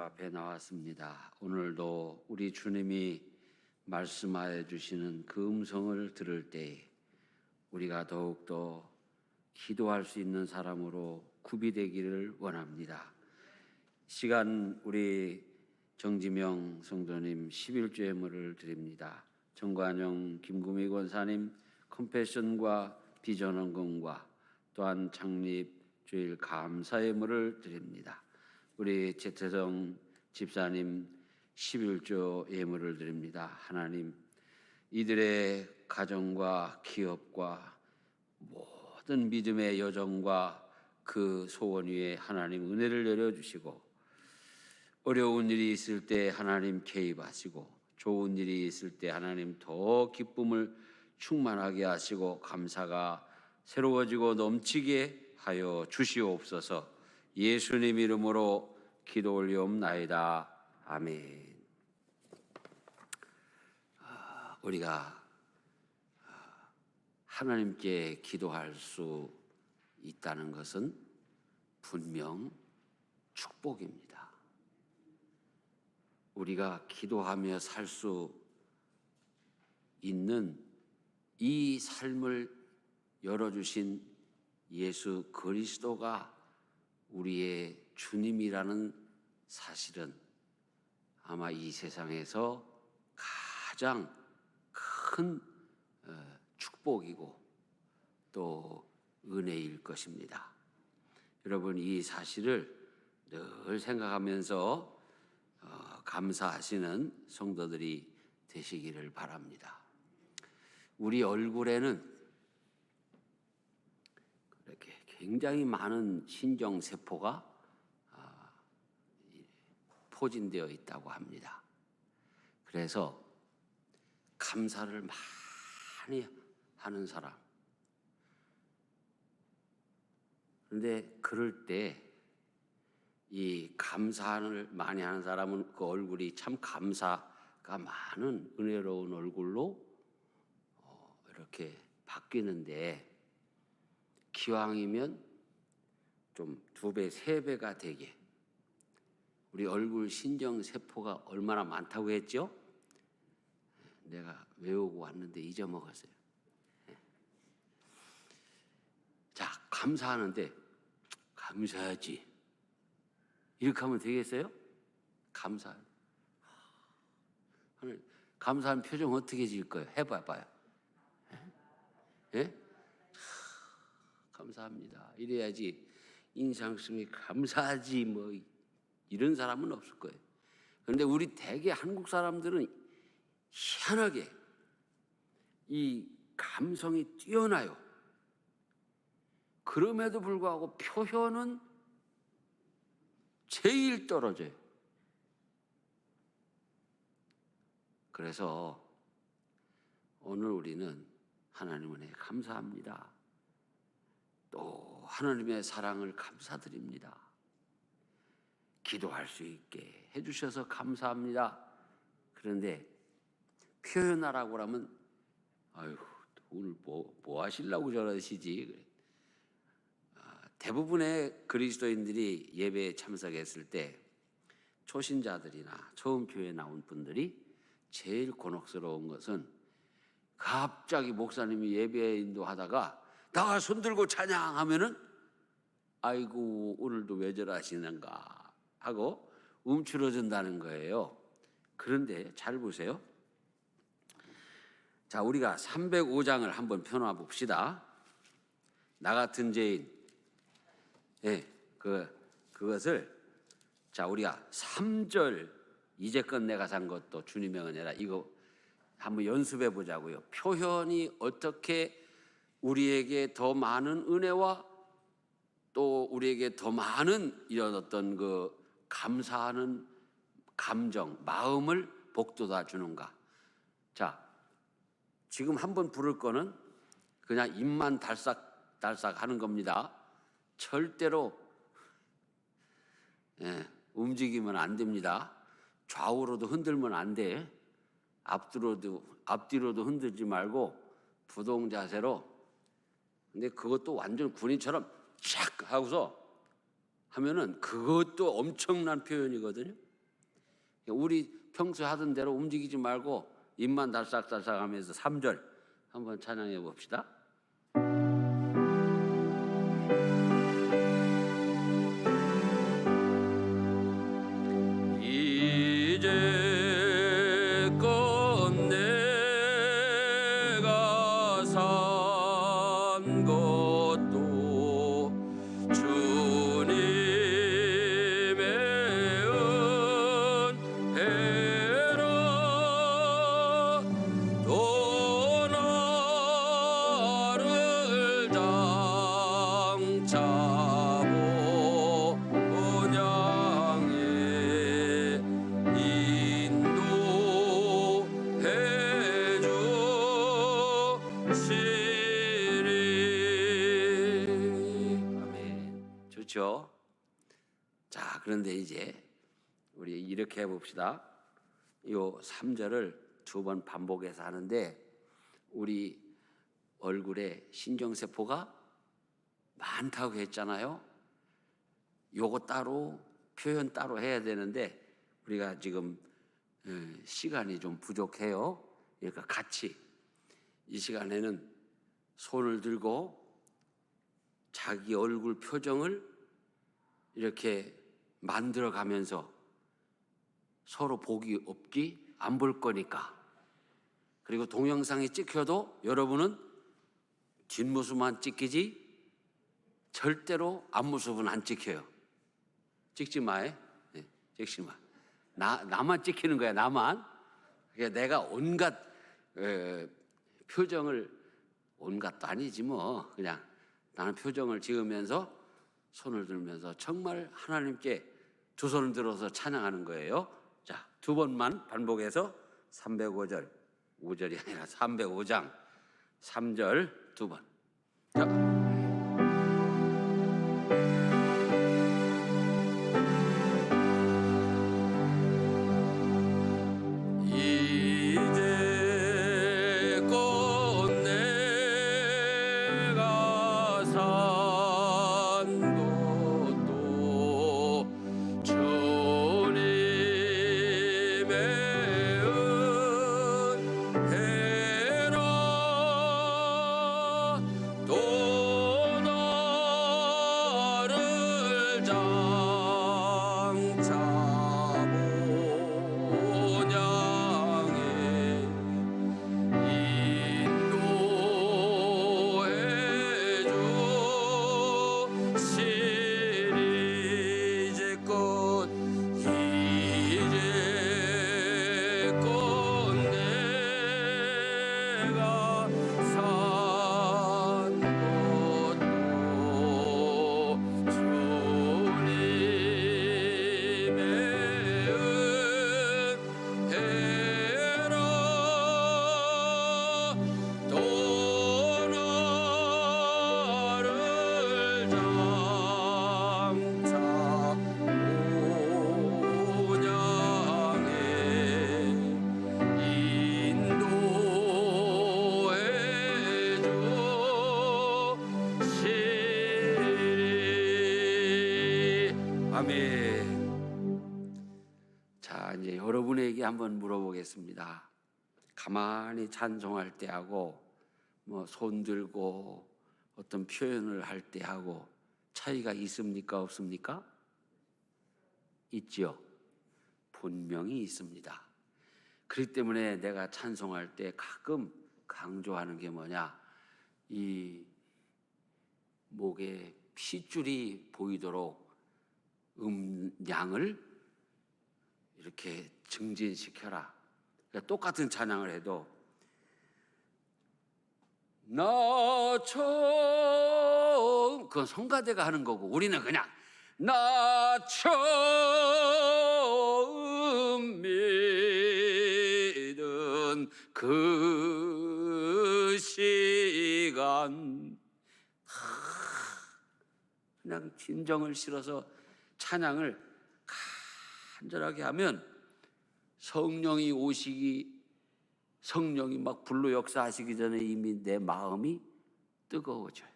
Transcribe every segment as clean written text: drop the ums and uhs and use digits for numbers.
앞에 나왔습니다. 오늘도 우리 주님이 말씀하여 주시는 그 음성을 들을 때 우리가 더욱더 기도할 수 있는 사람으로 구비되기를 원합니다. 시간 우리 정지명 성도님 11조 예물을 드립니다. 정관영 김구미 권사님 컴패션과 비전원금과 또한 창립주일 감사 예물을 드립니다. 우리 최태성 집사님 11조 예물을 드립니다. 하나님, 이들의 가정과 기업과 모든 믿음의 여정과 그 소원 위에 하나님 은혜를 내려주시고, 어려운 일이 있을 때 하나님 개입하시고, 좋은 일이 있을 때 하나님 더 기쁨을 충만하게 하시고 감사가 새로워지고 넘치게 하여 주시옵소서. 예수님 이름으로 기도 올리옵나이다. 아멘. 우리가 하나님께 기도할 수 있다는 것은 분명 축복입니다. 우리가 기도하며 살 수 있는 이 삶을 열어주신 예수 그리스도가 우리의 주님이라는 사실은 아마 이 세상에서 가장 큰 축복이고 또 은혜일 것입니다. 여러분, 이 사실을 늘 생각하면서 감사하시는 성도들이 되시기를 바랍니다. 우리 얼굴에는 이렇게 굉장히 많은 신경세포가 포진되어 있다고 합니다. 그래서 감사를 많이 하는 사람, 그런데 그럴 때 이 감사를 많이 하는 사람은 그 얼굴이 참 감사가 많은 은혜로운 얼굴로 이렇게 바뀌는데, 기왕이면 좀 2배, 3배가 되게 우리 얼굴 신경세포가 얼마나 많다고 했죠? 내가 외우고 왔는데 잊어먹었어요. 자, 감사하는데 감사하지 이렇게 하면 되겠어요? 감사한 표정 어떻게 지을 거예요? 해봐봐요. 예? 감사합니다 이래야지. 인상 쓰면 감사하지 뭐 이런 사람은 없을 거예요. 그런데 우리 대개 한국 사람들은 희한하게 이 감성이 뛰어나요. 그럼에도 불구하고 표현은 제일 떨어져요. 그래서 오늘 우리는 하나님 은혜에 감사합니다. 또 하나님의 사랑을 감사드립니다. 기도할 수 있게 해주셔서 감사합니다. 그런데 표현하라고 하면 아유, 오늘 뭐 하시려고 저러시지? 대부분의 그리스도인들이 예배에 참석했을 때 초신자들이나 처음 교회에 나온 분들이 제일 곤혹스러운 것은 갑자기 목사님이 예배 인도하다가 다 손들고 찬양하면은 아이고 오늘도 왜 저러시는가 하고 움츠러진다는 거예요. 그런데 잘 보세요. 자, 우리가 305장을 한번 펴놔 봅시다. 나 같은 죄인. 그것을 자, 우리가 3절 이제껏 내가 산 것도 주님의 은혜라, 이거 한번 연습해 보자고요. 표현이 어떻게 우리에게 더 많은 은혜와 또 우리에게 더 많은 이런 어떤 그 감사하는 감정, 마음을 복돋아 주는가. 자, 지금 한번 부를 거는 그냥 입만 달싹달싹 하는 겁니다. 절대로 움직이면 안 됩니다. 좌우로도 흔들면 안 돼. 앞뒤로도 흔들지 말고 부동 자세로. 근데 그것도 완전 군인처럼 촥 하고서 하면은 그것도 엄청난 표현이거든요. 우리 평소에 하던 대로 움직이지 말고 입만 달싹달싹 하면서 3절 한번 찬양해 봅시다. 이제껏 내가 산 것도 주님의 은혜라. 또 나를 장차고 본향에 인도해 주시리. 아멘. 좋죠? 자, 그런데 이제 우리 이렇게 해봅시다. 요 3절을 2번 반복해서 하는데 우리 얼굴에 신경세포가 많다고 했잖아요. 요거 따로 표현 따로 해야 되는데 우리가 지금 시간이 좀 부족해요. 그러니까 같이 이 시간에는 손을 들고 자기 얼굴 표정을 이렇게 만들어 가면서 서로 보기 없기 안 볼 거니까. 그리고 동영상이 찍혀도 여러분은 뒷모습만 찍히지 절대로 앞모습은 안 찍혀요. 찍지 마요. 네, 찍지 마. 나만 찍히는 거야. 나만. 그러니까 내가 온갖 표정을, 온갖도 아니지 뭐, 그냥 나는 표정을 지으면서 손을 들면서 정말 하나님께 두 손을 들어서 찬양하는 거예요. 자, 2번만 반복해서 305절, 5절이 아니라 305장 3절 2번. 자. 이제껏 내가 산 것도 주님의 은혜라. 또 나를 장차 본향에 인도해 주시리. 이제껏 내가 산 것도 주님의 은혜라. 또 나를 장차 본향에 인도해 주시리. 아멘. 자, 이제 여러분에게 한번 물어보겠습니다. 가만히 찬송할 때하고 뭐 손 들고 어떤 표현을 할 때하고 차이가 있습니까? 없습니까? 있죠. 분명히 있습니다. 그렇기 때문에 내가 찬송할 때 가끔 강조하는 게 뭐냐, 이 목에 핏줄이 보이도록 음량을 이렇게 증진시켜라. 그러니까 똑같은 찬양을 해도 나 처음, 그건 성가대가 하는 거고 우리는 그냥 나 처음 믿은 그 시간, 그냥 진정을 실어서 찬양을 간절하게 하면 성령이 오시기, 성령이 막 불로 역사하시기 전에 이미 내 마음이 뜨거워져요.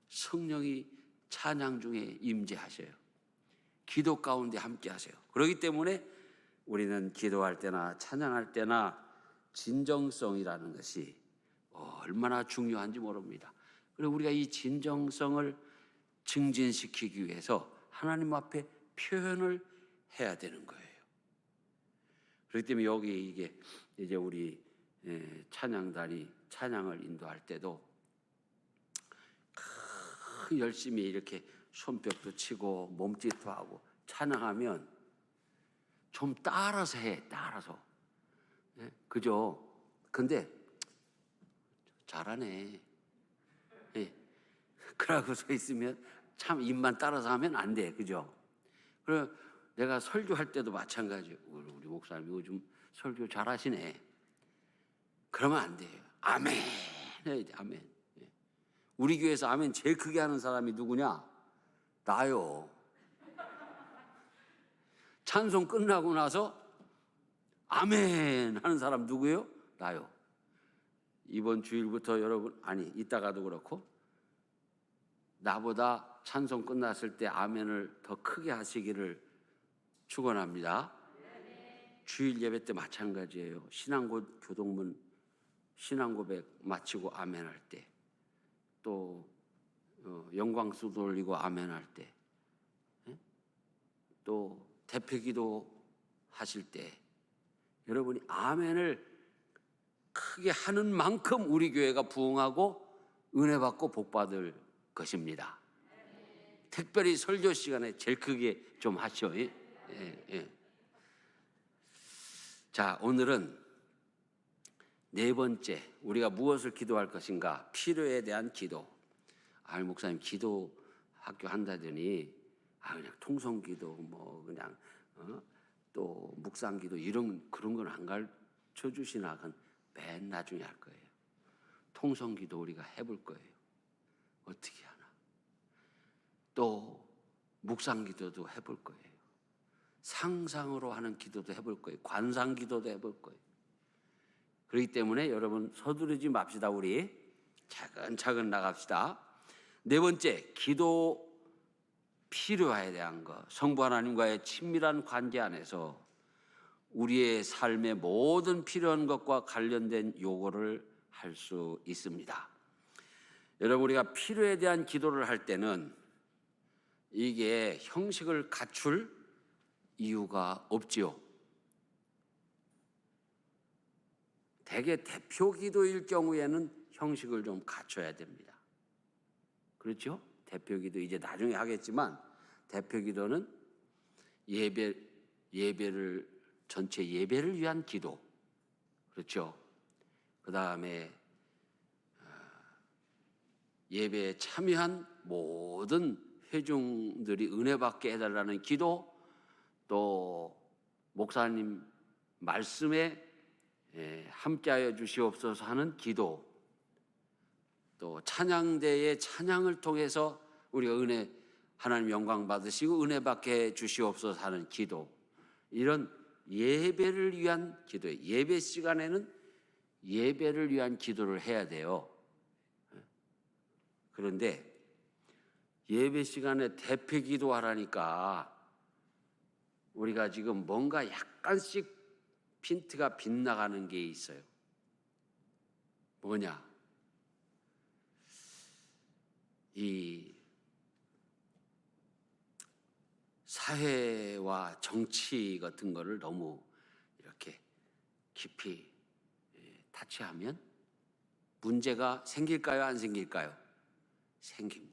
성령이 찬양 중에 임재하셔요. 기도 가운데 함께 하세요. 그렇기 때문에 우리는 기도할 때나 찬양할 때나 진정성이라는 것이 얼마나 중요한지 모릅니다. 그리고 우리가 이 진정성을 증진시키기 위해서 하나님 앞에 표현을 해야 되는 거예요. 그렇기 때문에 여기 이게 이제 우리 찬양단이 찬양을 인도할 때도 열심히 이렇게 손뼉도 치고 몸짓도 하고 찬양하면 좀 따라서 해. 따라서. 그죠? 근데 잘하네. 그러고 서 있으면 참 입만 따라서 하면 안 돼. 그죠? 그리고 내가 설교할 때도 마찬가지예요. 우리 목사님 요즘 설교 잘하시네. 그러면 안 돼요. 아멘 해야 돼. 아멘. 우리 교회에서 아멘 제일 크게 하는 사람이 누구냐? 나요. 찬송 끝나고 나서 아멘 하는 사람 누구예요? 나요. 이번 주일부터 여러분, 아니 이따가도 그렇고 나보다 찬송 끝났을 때 아멘을 더 크게 하시기를 축원합니다. 주일 예배 때 마찬가지예요. 교동문 신앙고백 마치고 아멘할 때, 또 영광수 돌리고 아멘할 때, 또 대표기도 하실 때 여러분이 아멘을 크게 하는 만큼 우리 교회가 부흥하고 은혜 받고 복 받을 것입니다. 특별히 설교 시간에 제일 크게 좀 하시오. 자, 오늘은 네 번째, 우리가 무엇을 기도할 것인가? 필요에 대한 기도. 목사님 기도 학교 한다더니 그냥 통성기도 뭐 그냥 또 묵상기도 그런 건 안 가르쳐 주시나? 그건 맨 나중에 할 거예요. 통성기도 우리가 해볼 거예요. 어떻게 하나? 또 묵상기도도 해볼 거예요. 상상으로 하는 기도도 해볼 거예요. 관상기도도 해볼 거예요. 그렇기 때문에 여러분 서두르지 맙시다. 우리 차근차근 나갑시다. 네 번째, 기도 필요에 대한 것. 성부 하나님과의 친밀한 관계 안에서 우리의 삶의 모든 필요한 것과 관련된 요구를 할 수 있습니다. 여러분, 우리가 필요에 대한 기도를 할 때는 이게 형식을 갖출 이유가 없지요. 대개 대표 기도일 경우에는 형식을 좀 갖춰야 됩니다. 그렇죠? 대표 기도 이제 나중에 하겠지만 대표 기도는 전체 예배를 위한 기도. 그렇죠? 그다음에 예배에 참여한 모든 회중들이 은혜 받게 해달라는 기도, 또 목사님 말씀에 함께하여 주시옵소서 하는 기도, 또 찬양대의 찬양을 통해서 우리가 하나님 영광 받으시고 은혜 받게 주시옵소서 하는 기도, 이런 예배를 위한 기도예요. 예배 시간에는 예배를 위한 기도를 해야 돼요. 그런데 예배 시간에 대표 기도하라니까 우리가 지금 뭔가 약간씩 핀트가 빗나가는 게 있어요. 뭐냐? 이 사회와 정치 같은 거를 너무 이렇게 깊이 타치하면 문제가 생길까요? 안 생길까요? 생깁니다.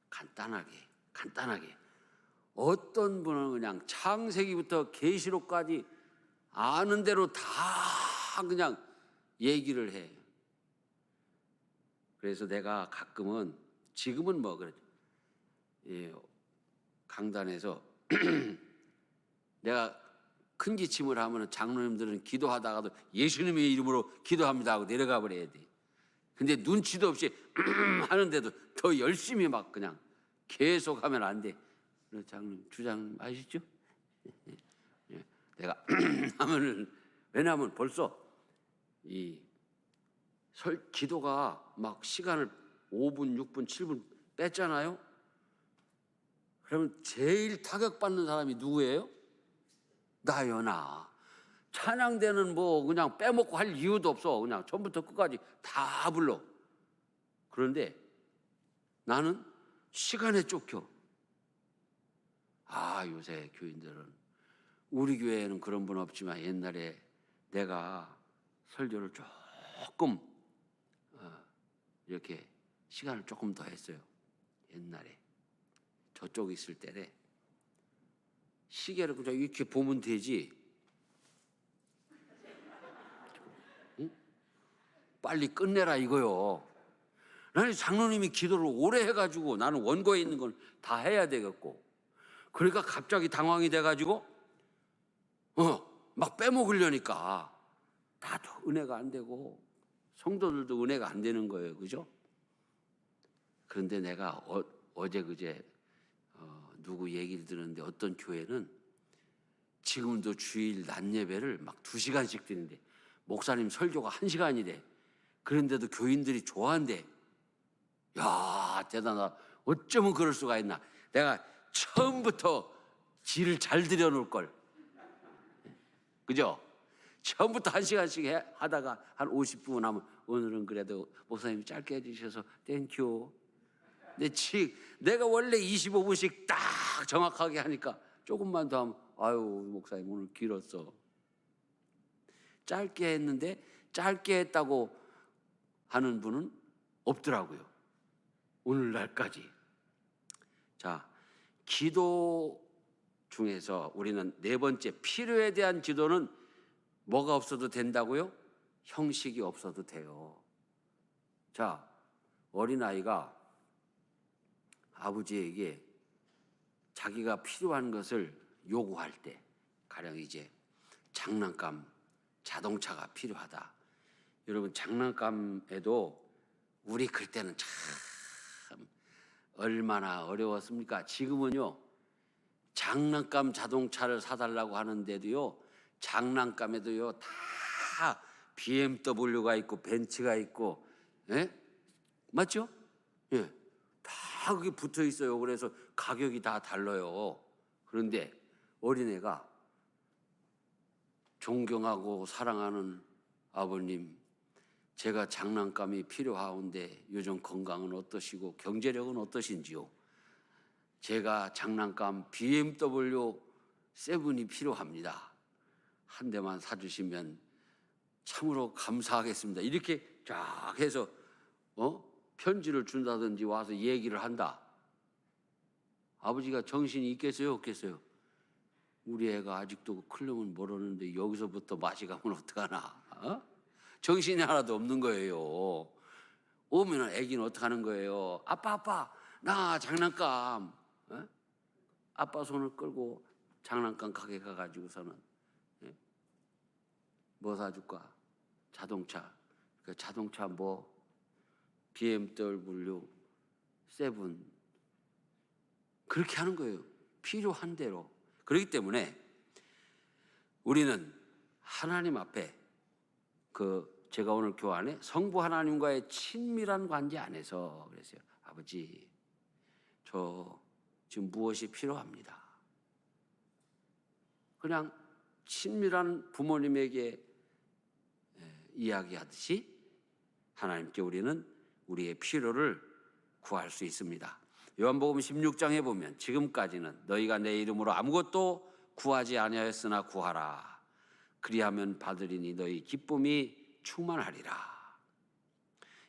간단하게 어떤 분은 그냥 창세기부터 계시록까지 아는 대로 다 그냥 얘기를 해. 그래서 내가 가끔은, 지금은 뭐 그래, 강단에서 내가 큰 기침을 하면 장로님들은 기도하다가도 예수님의 이름으로 기도합니다 하고 내려가 버려야 돼. 근데 눈치도 없이 하는데도 더 열심히 막 그냥 계속 하면 안 돼. 주장님 아시죠? 내가 하면은, 왜냐하면 벌써 기도가 막 시간을 5분, 6분, 7분 뺐잖아요. 그러면 제일 타격받는 사람이 누구예요? 나요 나. 찬양대는 뭐 그냥 빼먹고 할 이유도 없어. 그냥 처음부터 끝까지 다 불러. 그런데 나는 시간에 쫓겨. 요새 교인들은, 우리 교회에는 그런 분 없지만 옛날에 내가 설교를 조금 이렇게 시간을 조금 더 했어요. 옛날에 저쪽 있을 때래. 시계를 그냥 이렇게 보면 되지. 응? 빨리 끝내라 이거요. 나는 장로님이 기도를 오래 해가지고 나는 원고에 있는 건 다 해야 되겠고, 그러니까 갑자기 당황이 돼가지고 막 빼먹으려니까 나도 은혜가 안 되고 성도들도 은혜가 안 되는 거예요. 그죠? 그런데 내가 어제 그제 누구 얘기를 들었는데 어떤 교회는 지금도 주일 낮 예배를 막 2시간씩 드는데 목사님 설교가 1시간이래. 그런데도 교인들이 좋아한대. 야, 대단하다. 어쩌면 그럴 수가 있나. 내가 처음부터 질을 잘 들여놓을 걸. 그죠? 처음부터 1시간씩 하다가 한 50분 하면 오늘은 그래도 목사님이 짧게 해주셔서 땡큐. 근데 내가 원래 25분씩 딱 정확하게 하니까 조금만 더 하면 아유 목사님 오늘 길었어. 짧게 했는데 짧게 했다고 하는 분은 없더라고요. 오늘날까지. 자, 기도 중에서 우리는 4번째, 필요에 대한 기도는 뭐가 없어도 된다고요? 형식이 없어도 돼요. 자, 어린아이가 아버지에게 자기가 필요한 것을 요구할 때, 가령 이제 장난감, 자동차가 필요하다. 여러분, 장난감에도 우리 그때는 참 얼마나 어려웠습니까? 지금은요, 장난감 자동차를 사달라고 하는데도요, 장난감에도요 다 BMW가 있고 벤츠가 있고, 예? 맞죠? 예, 다 그게 붙어 있어요. 그래서 가격이 다 달라요. 그런데 어린애가 존경하고 사랑하는 아버님, 제가 장난감이 필요하온데 요즘 건강은 어떠시고 경제력은 어떠신지요? 제가 장난감 BMW 7이 필요합니다. 한 대만 사주시면 참으로 감사하겠습니다. 이렇게 쫙 해서 편지를 준다든지 와서 얘기를 한다. 아버지가 정신이 있겠어요, 없겠어요? 우리 애가 아직도 클럽은 모르는데 여기서부터 맛이 가면 어떡하나? 정신이 하나도 없는 거예요. 오면 애기는 어떡하는 거예요? 아빠 나 장난감. 아빠 손을 끌고 장난감 가게 가가지고서는 뭐 사줄까? 자동차. 그 자동차 뭐 BMW 7 그렇게 하는 거예요. 필요한 대로. 그렇기 때문에 우리는 하나님 앞에 제가 오늘 교환에 성부 하나님과의 친밀한 관계 안에서 그랬어요. 아버지, 저 지금 무엇이 필요합니다. 그냥 친밀한 부모님에게 이야기하듯이 하나님께 우리는 우리의 필요를 구할 수 있습니다. 요한복음 16장에 보면 지금까지는 너희가 내 이름으로 아무것도 구하지 아니하였으나 구하라. 그리하면 받으리니 너희 기쁨이 충만하리라.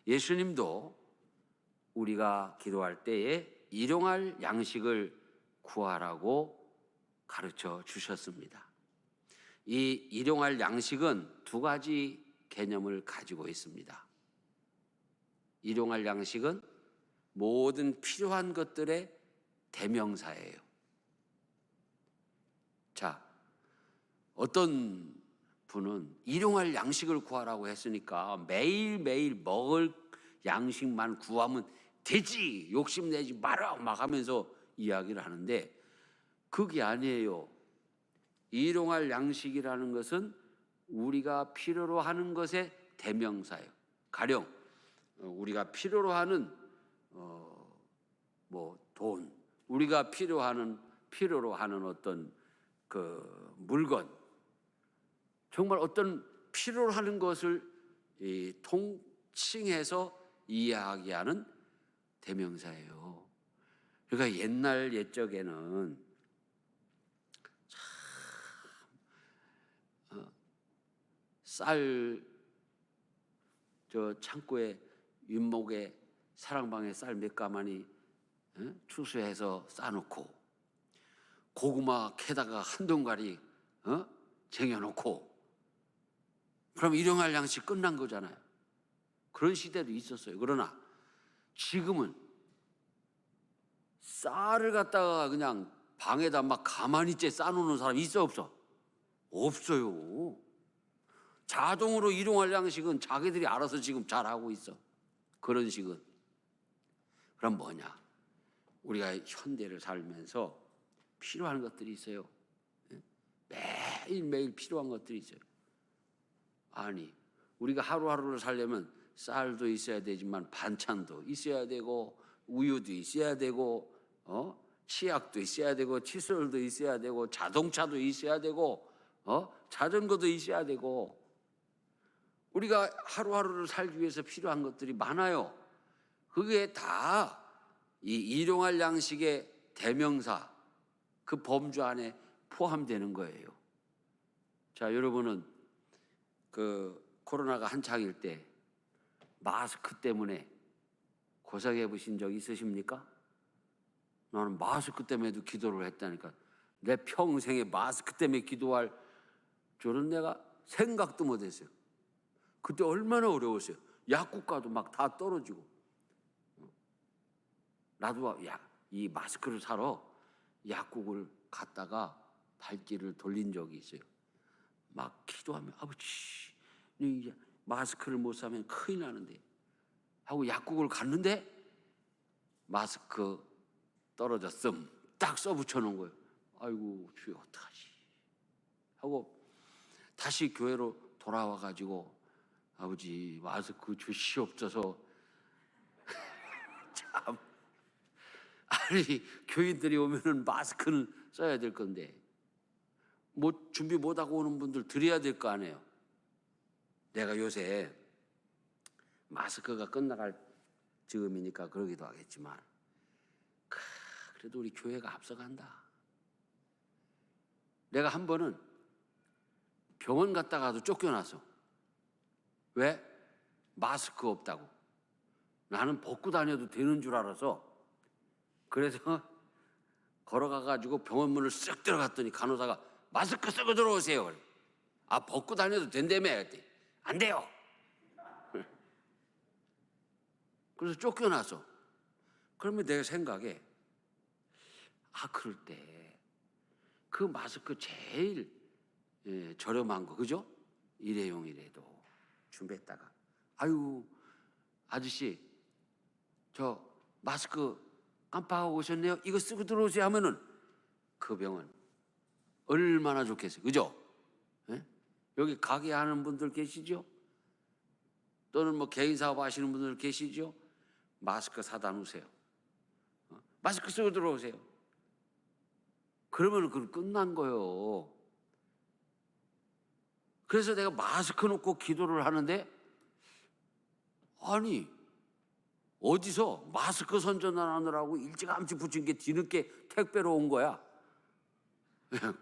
예수님도 우리가 기도할 때에 일용할 양식을 구하라고 가르쳐 주셨습니다. 이 일용할 양식은 2가지 개념을 가지고 있습니다. 일용할 양식은 모든 필요한 것들의 대명사예요. 자, 어떤 분은 일용할 양식을 구하라고 했으니까 매일매일 먹을 양식만 구하면 되지, 욕심내지 마라 막 하면서 이야기를 하는데 그게 아니에요. 일용할 양식이라는 것은 우리가 필요로 하는 것의 대명사예요. 가령 우리가 필요로 하는 뭐 돈, 우리가 필요로 하는 어떤 그 물건, 정말 어떤 필요로 하는 것을 통칭해서 이야기하는 대명사예요. 그러니까 옛날 옛적에는 쌀 창고에 윗목에 사랑방에 쌀 몇 가마니 추수해서 싸놓고 고구마 캐다가 한 동가리 쟁여놓고, 그럼 일용할 양식 끝난 거잖아요. 그런 시대도 있었어요. 그러나 지금은 쌀을 갖다가 그냥 방에다 막 가만히 싸놓는 사람이 있어 없어? 없어요. 자동으로 일용할 양식은 자기들이 알아서 지금 잘하고 있어. 그런 식은. 그럼 뭐냐? 우리가 현대를 살면서 필요한 것들이 있어요. 매일매일 필요한 것들이 있어요. 아니, 우리가 하루하루를 살려면 쌀도 있어야 되지만 반찬도 있어야 되고, 우유도 있어야 되고, 치약도 있어야 되고, 칫솔도 있어야 되고, 자동차도 있어야 되고, 자전거도 있어야 되고, 우리가 하루하루를 살기 위해서 필요한 것들이 많아요. 그게 다 이 일용할 양식의 대명사, 그 범주 안에 포함되는 거예요. 자, 여러분은 그 코로나가 한창일 때 마스크 때문에 고생해 보신 적 있으십니까? 나는 마스크 때문에도 기도를 했다니까. 내 평생에 마스크 때문에 기도할 줄은 내가 생각도 못했어요. 그때 얼마나 어려웠어요. 약국가도 막 다 떨어지고. 나도 이 마스크를 사러 약국을 갔다가 발길을 돌린 적이 있어요. 막 기도하면 아버지, 이제 마스크를 못 사면 큰일 나는데 하고 약국을 갔는데 마스크 떨어졌음 딱 써붙여 놓은 거예요. 아이고 주여 어떡하지 하고 다시 교회로 돌아와 가지고 아버지 마스크 주시옵소서. 참, 아니 교인들이 오면은 마스크는 써야 될 건데 뭐 준비 못하고 오는 분들 드려야 될 거 아니에요. 내가 요새 마스크가 끝나갈 즈음이니까 그러기도 하겠지만 그래도 우리 교회가 앞서간다. 내가 한 번은 병원 갔다가도 쫓겨났어. 왜? 마스크 없다고. 나는 벗고 다녀도 되는 줄 알아서 그래서 걸어가가지고 병원 문을 쓱 들어갔더니 간호사가 마스크 쓰고 들어오세요. 그래. 아 벗고 다녀도 된다며. 그랬더니 안 돼요. 그래서 쫓겨나서. 그러면 내가 생각에 그럴 때 그 마스크 제일 저렴한 거 그죠? 일회용이라도 준비했다가 아유 아저씨 저 마스크 깜빡하고 오셨네요. 이거 쓰고 들어오세요 하면은 그 병원 얼마나 좋겠어요. 그죠? 예? 여기 가게 하는 분들 계시죠? 또는 뭐 개인 사업 하시는 분들 계시죠? 마스크 사다 놓으세요. 마스크 쓰고 들어오세요. 그러면 그건 끝난 거예요. 그래서 내가 마스크 놓고 기도를 하는데 아니 어디서 마스크 선전하느라고 일찌감치 붙인 게 뒤늦게 택배로 온 거야.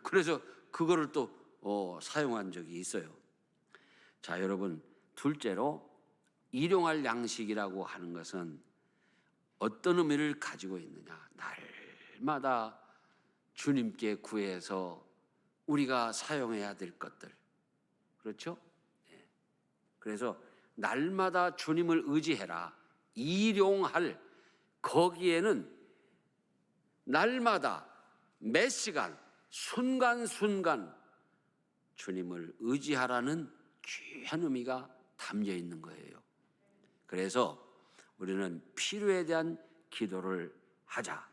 그래서 그거를 또 사용한 적이 있어요. 자 여러분, 둘째로 일용할 양식이라고 하는 것은 어떤 의미를 가지고 있느냐. 날마다 주님께 구해서 우리가 사용해야 될 것들. 그렇죠? 그래서 날마다 주님을 의지해라. 일용할, 거기에는 날마다 매 시간 순간순간 주님을 의지하라는 귀한 의미가 담겨 있는 거예요. 그래서 우리는 필요에 대한 기도를 하자.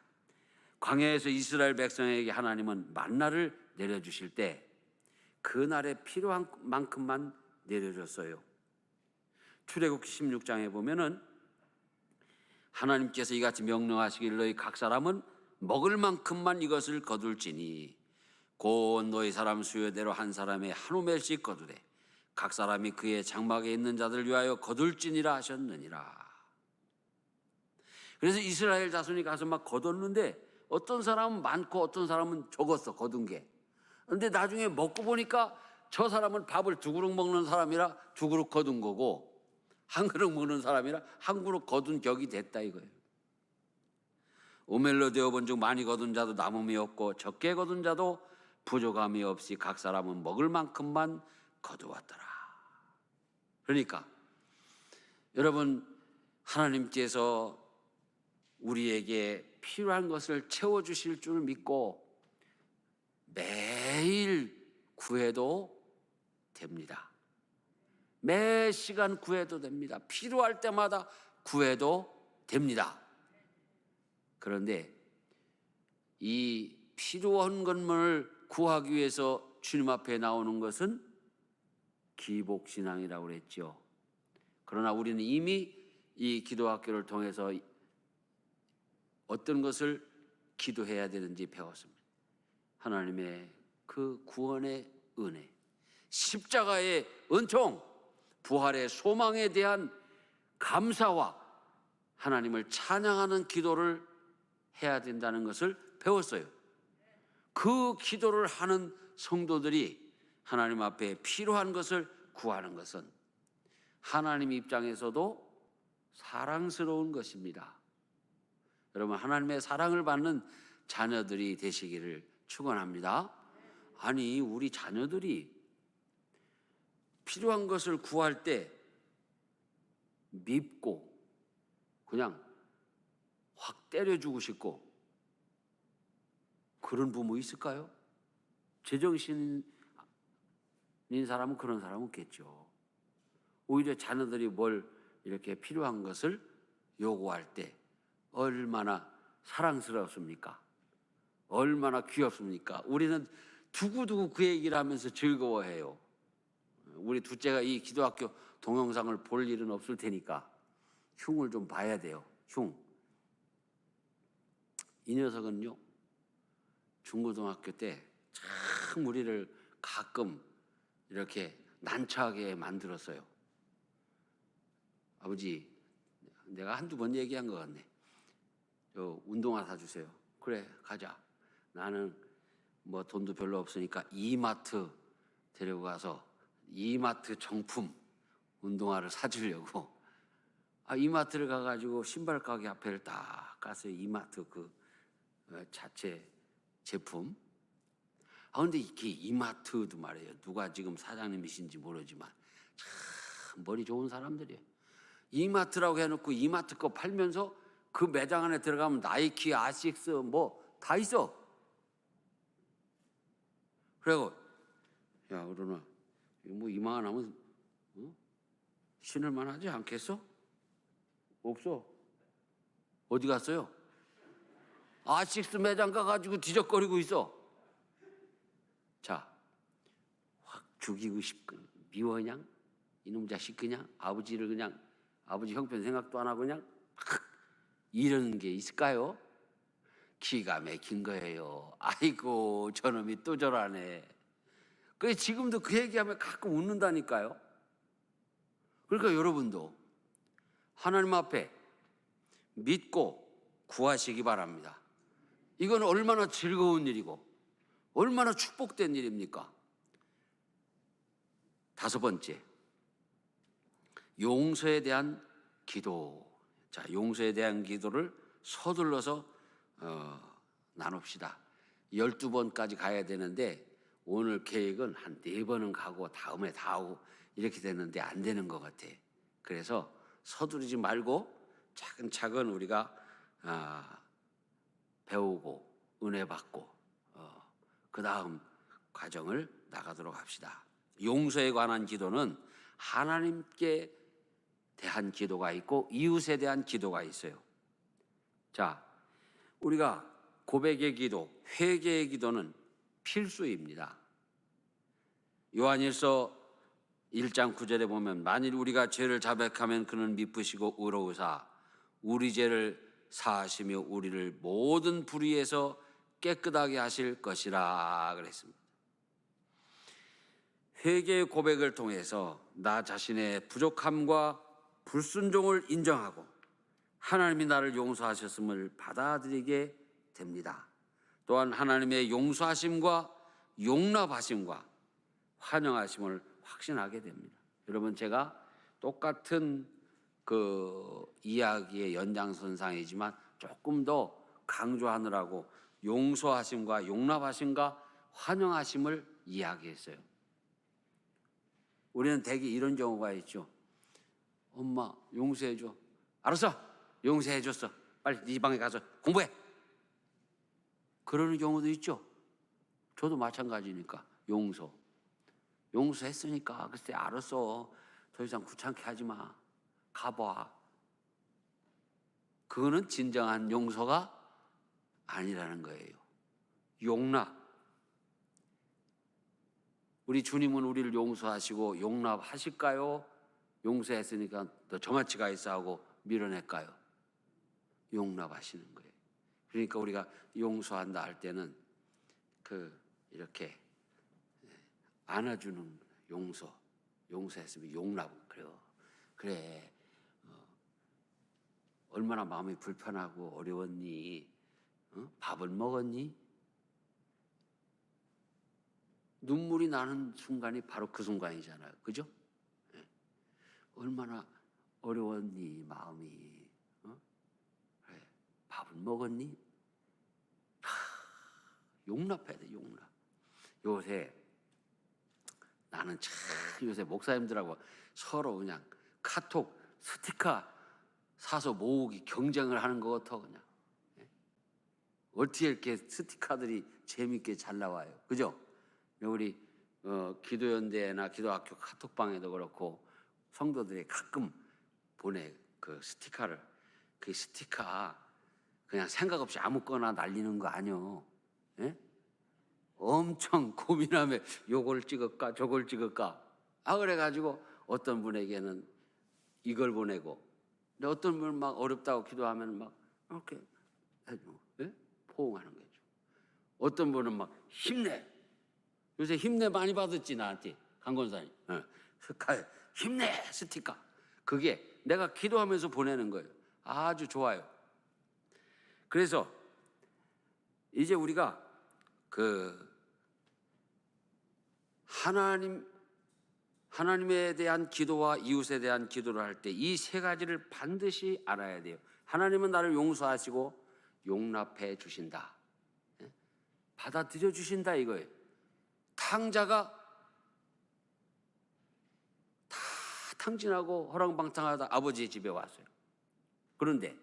광야에서 이스라엘 백성에게 하나님은 만나를 내려주실 때 그날에 필요한 만큼만 내려줬어요. 출애굽기 16장에 보면은 하나님께서 이같이 명령하시길 너희 각 사람은 먹을 만큼만 이것을 거둘지니 곧 너희 사람 수요대로 한 사람의 한 오멜씩 거두되 각 사람이 그의 장막에 있는 자들 위하여 거둘지니라 하셨느니라. 그래서 이스라엘 자손이 가서 막 거뒀는데 어떤 사람은 많고 어떤 사람은 적었어, 거둔 게. 그런데 나중에 먹고 보니까 저 사람은 밥을 두 그릇 먹는 사람이라 두 그릇 거둔 거고 한 그릇 먹는 사람이라 한 그릇 거둔 격이 됐다 이거예요. 오멜로 되어본 즉 많이 거둔 자도 남음이 없고 적게 거둔 자도 부족함이 없이 각 사람은 먹을 만큼만 거두었더라. 그러니까 여러분, 하나님께서 우리에게 필요한 것을 채워주실 줄 믿고 매일 구해도 됩니다. 매 시간 구해도 됩니다. 필요할 때마다 구해도 됩니다. 그런데 이 필요한 것을 구하기 위해서 주님 앞에 나오는 것은 기복신앙이라고 그랬죠. 그러나 우리는 이미 이 기도학교를 통해서 어떤 것을 기도해야 되는지 배웠습니다. 하나님의 그 구원의 은혜, 십자가의 은총, 부활의 소망에 대한 감사와 하나님을 찬양하는 기도를 해야 된다는 것을 배웠어요. 그 기도를 하는 성도들이 하나님 앞에 필요한 것을 구하는 것은 하나님 입장에서도 사랑스러운 것입니다. 여러분, 하나님의 사랑을 받는 자녀들이 되시기를 축원합니다. 아니, 우리 자녀들이 필요한 것을 구할 때 밉고 그냥 확 때려주고 싶고 그런 부모 있을까요? 제정신인 사람은 그런 사람은 없겠죠. 오히려 자녀들이 뭘 이렇게 필요한 것을 요구할 때 얼마나 사랑스럽습니까? 얼마나 귀엽습니까? 우리는 두고두고 그 얘기를 하면서 즐거워해요. 우리 둘째가 이 기도학교 동영상을 볼 일은 없을 테니까 흉을 좀 봐야 돼요. 흉. 이 녀석은요, 중고등학교 때 참 우리를 가끔 이렇게 난처하게 만들었어요. 아버지, 내가 한두 번 얘기한 것 같네. 저 운동화 사주세요. 그래, 가자. 나는 뭐 돈도 별로 없으니까 이마트 데리고 가서 이마트 정품 운동화를 사주려고 이마트를 가가지고 신발 가게 앞에를 딱 가서 이마트 그 자체 제품. 근데 이게 이마트도 말이에요. 누가 지금 사장님이신지 모르지만 참 머리 좋은 사람들이에요. 이마트라고 해놓고 이마트 거 팔면서 그 매장 안에 들어가면 나이키, 아식스 뭐 다 있어. 그리고 야, 그러나 뭐 이만 하면 신을만 하지 않겠어? 없어. 어디 갔어요? 아식스 매장 가가지고 뒤적거리고 있어. 자, 확 죽이고 싶고 미워 그냥 이놈 자식 그냥 아버지를 그냥 아버지 형편 생각도 안 하고 그냥 이런 게 있을까요? 기가 막힌 거예요. 아이고 저놈이 또 저러네. 그래서 지금도 그 얘기하면 가끔 웃는다니까요. 그러니까 여러분도 하나님 앞에 믿고 구하시기 바랍니다. 이건 얼마나 즐거운 일이고 얼마나 축복된 일입니까? 다섯 번째, 용서에 대한 기도. 자, 용서에 대한 기도를 서둘러서 나눕시다. 12번까지 가야 되는데 오늘 계획은 한 4번은 가고 다음에 다 하고 이렇게 됐는데 안 되는 것 같아. 그래서 서두르지 말고 차근차근 우리가 배우고 은혜 받고 그 다음 과정을 나가도록 합시다. 용서에 관한 기도는 하나님께 대한 기도가 있고 이웃에 대한 기도가 있어요. 자, 우리가 고백의 기도, 회개의 기도는 필수입니다. 요한일서 1장 9절에 보면 만일 우리가 죄를 자백하면 그는 미쁘시고 의로우사 우리 죄를 사하시며 우리를 모든 불의에서 깨끗하게 하실 것이라 그랬습니다. 회개의 고백을 통해서 나 자신의 부족함과 불순종을 인정하고 하나님이 나를 용서하셨음을 받아들이게 됩니다. 또한 하나님의 용서하심과 용납하심과 환영하심을 확신하게 됩니다. 여러분, 제가 똑같은 그 이야기의 연장선상이지만 조금 더 강조하느라고 용서하심과 용납하심과 환영하심을 이야기했어요. 우리는 대개 이런 경우가 있죠. 엄마 용서해줘. 알았어, 용서해줬어. 빨리 네 방에 가서 공부해. 그러는 경우도 있죠. 저도 마찬가지니까. 용서했으니까 글쎄 알았어, 더 이상 귀찮게 하지 마, 가봐. 그거는 진정한 용서가 아니라는 거예요. 용납. 우리 주님은 우리를 용서하시고 용납하실까요? 용서했으니까 너 저만치 가 있어 하고 밀어낼까요? 용납하시는 거예요. 그러니까 우리가 용서한다 할 때는 이렇게 안아주는 용서했으면 용납. 그래, 얼마나 마음이 불편하고 어려웠니? 밥을 먹었니? 눈물이 나는 순간이 바로 그 순간이잖아요. 그죠? 얼마나 어려웠니 마음이? 그래, 밥을 먹었니? 용납해야 돼. 용납. 요새 나는 참 요새 목사님들하고 서로 그냥 카톡 스티커 사서 모으기 경쟁을 하는 것 같아. 그냥 어떻게 이렇게 스티커들이 재밌게 잘 나와요. 그죠? 우리 기도연대나 기도학교 카톡방에도 그렇고 성도들이 가끔 보내, 그 스티커를. 그 스티커 그냥 생각 없이 아무거나 날리는 거 아니요. 예? 엄청 고민하며 요걸 찍을까 저걸 찍을까. 그래가지고 어떤 분에게는 이걸 보내고, 근데 어떤 분은 막 어렵다고 기도하면 막 이렇게 해주고, 예? 포옹하는 거죠. 어떤 분은 막 힘내. 요새 힘내 많이 받았지 나한테 강권사님. 힘내 스티커. 그게 내가 기도하면서 보내는 거예요. 아주 좋아요. 그래서 이제 우리가 하나님에 대한 기도와 이웃에 대한 기도를 할 때 이 세 가지를 반드시 알아야 돼요. 하나님은 나를 용서하시고 용납해 주신다. 받아들여 주신다 이거예요. 탕자가 다 탕진하고 허랑방탕하다 아버지의 집에 왔어요. 그런데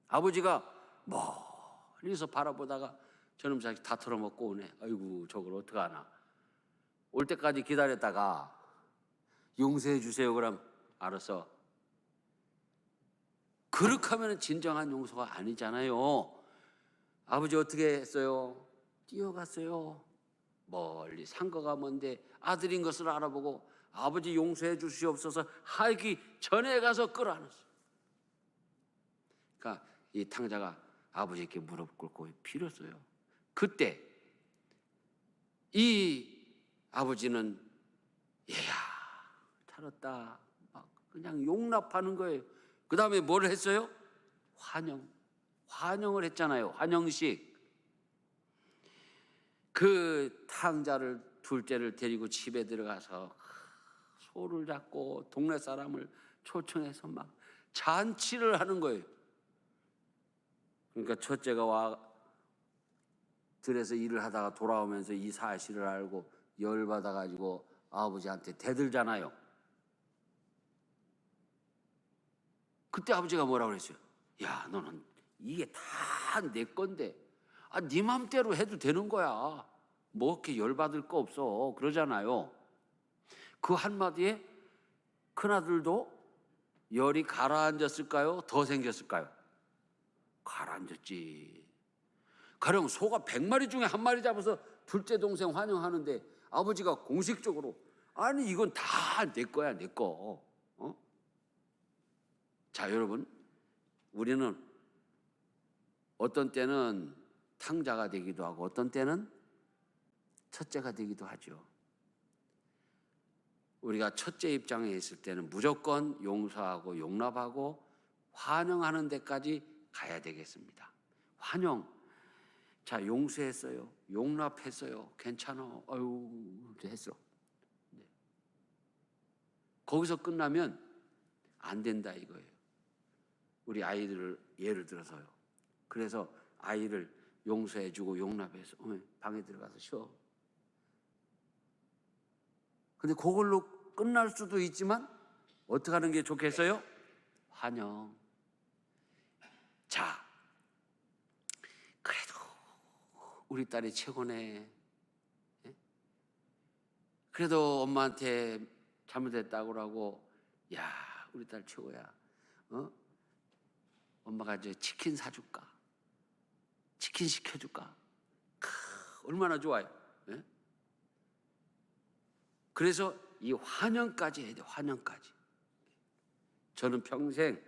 아버지가 멀리서 바라보다가 저놈 자식 다 털어먹고 오네. 아이고 저걸 어떡하나. 올 때까지 기다렸다가 용서해 주세요. 그럼 알았어. 그렇게 하면 진정한 용서가 아니잖아요. 아버지 어떻게 했어요? 뛰어갔어요. 멀리 산거가 먼데 아들인 것을 알아보고 아버지 용서해 주시옵소서 하기 전에 가서 끌어안았어요. 그러니까 이 탕자가 아버지께 무릎 꿇고 빌었어요. 그때 이 아버지는 얘야 살았다 막 그냥 용납하는 거예요. 그 다음에 뭘 했어요? 환영을 했잖아요. 환영식. 그 탕자를 둘째를 데리고 집에 들어가서 소를 잡고 동네 사람을 초청해서 막 잔치를 하는 거예요. 그러니까 첫째가 들에서 일을 하다가 돌아오면서 이 사실을 알고 열받아가지고 아버지한테 대들잖아요. 그때 아버지가 뭐라고 그랬어요? 야, 너는 이게 다 내 건데 네 맘대로 해도 되는 거야. 뭐 이렇게 열받을 거 없어. 그러잖아요. 그 한마디에 큰아들도 열이 가라앉았을까요? 더 생겼을까요? 가라앉았지. 가령 소가 100마리 중에 한 마리 잡아서 둘째 동생 환영하는데 아버지가 공식적으로 아니 이건 다 내 거야, 내 거. 자, 여러분, 우리는 어떤 때는 탕자가 되기도 하고 어떤 때는 첫째가 되기도 하죠. 우리가 첫째 입장에 있을 때는 무조건 용서하고 용납하고 환영하는 데까지 가야 되겠습니다. 환영. 자, 용서했어요. 용납했어요. 괜찮아. 아유, 했어. 네. 거기서 끝나면 안 된다 이거예요. 우리 아이들을 예를 들어서요. 그래서 아이를 용서해주고 용납해서 방에 들어가서 쉬어. 근데 그걸로 끝날 수도 있지만 어떻게 하는 게 좋겠어요? 환영. 자, 그래도 우리 딸이 최고네. 그래도 엄마한테 잘못했다고 하고, 야, 우리 딸 최고야. 엄마가 이제 치킨 사줄까? 치킨 시켜줄까? 얼마나 좋아요. 예? 그래서 이 환영까지 해야 돼. 환영까지. 저는 평생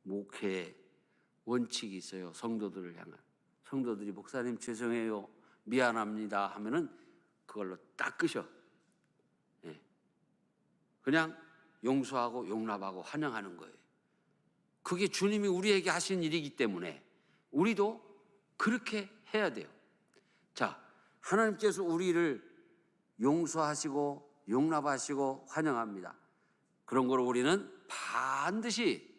목회 원칙이 있어요. 성도들을 향한. 성도들이 목사님 죄송해요, 미안합니다 하면은 그걸로 딱 끄셔. 예. 그냥 용서하고 용납하고 환영하는 거예요. 그게 주님이 우리에게 하신 일이기 때문에 우리도 그렇게 해야 돼요. 자, 하나님께서 우리를 용서하시고 용납하시고 환영합니다. 그런 걸 우리는 반드시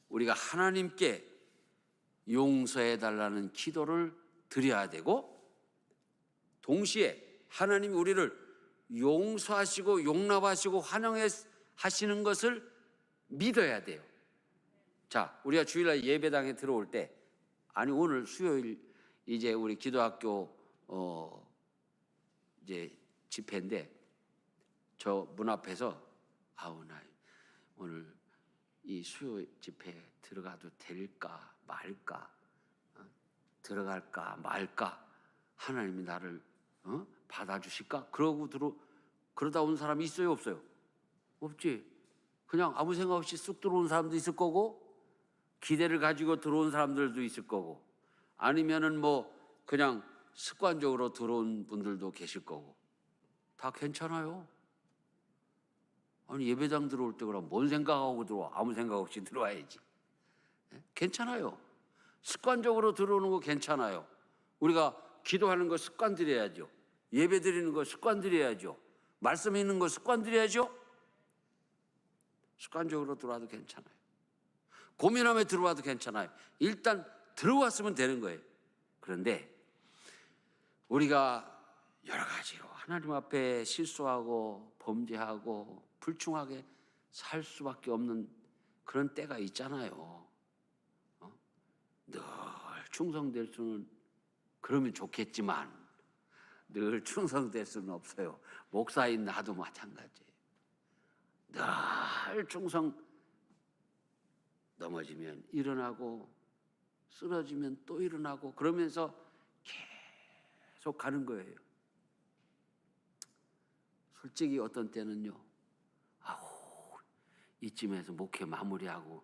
우리가 하나님께 용서해 달라는 기도를 드려야 되고, 동시에 하나님이 우리를 용서하시고 용납하시고 환영하시는 것을 믿어야 돼요. 자, 우리가 주일날 예배당에 들어올 때, 아니 오늘 수요일 이제 우리 기도학교 이제 집회인데 저 문 앞에서 아우 나 오늘 이 수요 집회 들어가도 될까 말까, 들어갈까 말까, 하나님이 나를 받아주실까? 그러다 온 사람이 있어요, 없어요? 없지. 그냥 아무 생각 없이 쑥 들어온 사람도 있을 거고, 기대를 가지고 들어온 사람들도 있을 거고, 아니면은 뭐 그냥 습관적으로 들어온 분들도 계실 거고, 다 괜찮아요. 아니 예배당 들어올 때 그럼 뭔 생각하고 들어와? 아무 생각 없이 들어와야지. 괜찮아요. 습관적으로 들어오는 거 괜찮아요. 우리가 기도하는 거 습관 들여야죠. 예배 드리는 거 습관 들여야죠. 말씀 있는 거 습관 들여야죠. 습관적으로 들어와도 괜찮아요. 고민하며 들어와도 괜찮아요. 일단 들어왔으면 되는 거예요. 그런데 우리가 여러 가지로 하나님 앞에 실수하고 범죄하고 불충하게 살 수밖에 없는 그런 때가 있잖아요. 늘 충성될 수는, 그러면 좋겠지만 늘 충성될 수는 없어요. 목사인 나도 마찬가지예요. 늘 충성, 넘어지면 일어나고 쓰러지면 또 일어나고 그러면서 계속 가는 거예요. 솔직히 어떤 때는요, 아우 이쯤에서 목회 마무리하고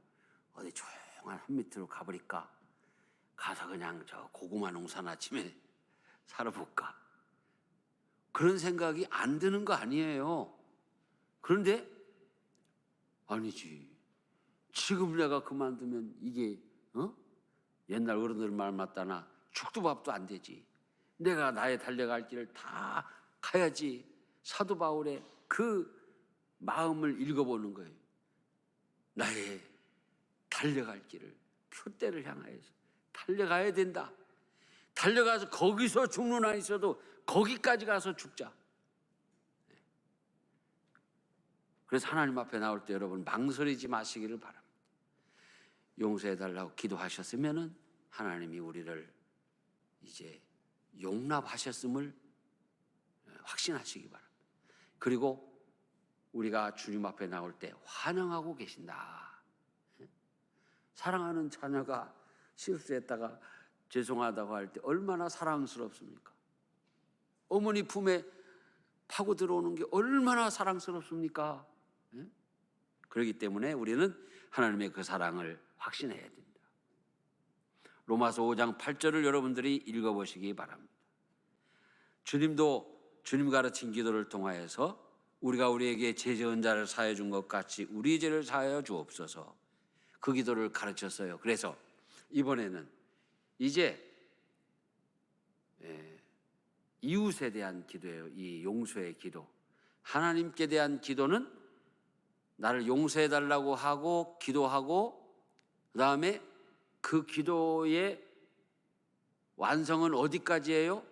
어디 조용한 한 밑으로 가버릴까, 가서 그냥 저 고구마 농사나 치며 살아볼까, 그런 생각이 안 드는 거 아니에요. 그런데 아니지, 지금 내가 그만두면 이게 옛날 어른들 말 맞다나 죽도 밥도 안 되지. 내가 나의 달려갈 길을 다 가야지. 사도 바울의 그 마음을 읽어보는 거예요. 나의 달려갈 길을, 표대를 향하여서 달려가야 된다. 달려가서 거기서 죽는 한 있어도 거기까지 가서 죽자. 그래서 하나님 앞에 나올 때 여러분 망설이지 마시기를 바랍니다. 용서해달라고 기도하셨으면은 하나님이 우리를 이제 용납하셨음을 확신하시기 바랍니다. 그리고 우리가 주님 앞에 나올 때 환영하고 계신다. 사랑하는 자녀가 실수했다가 죄송하다고 할 때 얼마나 사랑스럽습니까? 어머니 품에 파고 들어오는 게 얼마나 사랑스럽습니까? 그렇기 때문에 우리는 하나님의 그 사랑을 확신해야 됩니다. 로마서 5장 8절을 여러분들이 읽어보시기 바랍니다. 주님도 주님 가르친 기도를 통하여서 우리가 우리에게 죄 지은 자를 사하여 준 것 같이 우리 죄를 사하여 주옵소서, 그 기도를 가르쳤어요. 그래서 이번에는 이제 이웃에 대한 기도예요. 이 용서의 기도. 하나님께 대한 기도는 나를 용서해 달라고 하고 기도하고, 그 다음에 그 기도의 완성은 어디까지예요?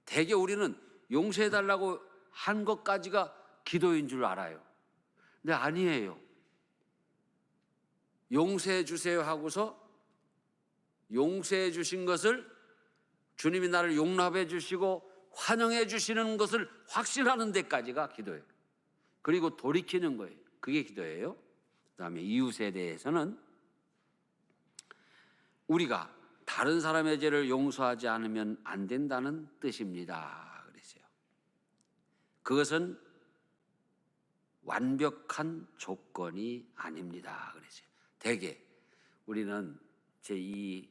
대개 우리는 용서해 달라고 한 것까지가 기도인 줄 알아요. 근데 아니에요. 용서해 주세요 하고서 용서해 주신 것을, 주님이 나를 용납해 주시고 환영해 주시는 것을 확신하는 데까지가 기도예요. 그리고 돌이키는 거예요. 그게 기도예요. 그다음에 이웃에 대해서는 우리가 다른 사람의 죄를 용서하지 않으면 안 된다는 뜻입니다. 그랬어요. 그것은 완벽한 조건이 아닙니다. 그랬어요. 대개 우리는 제2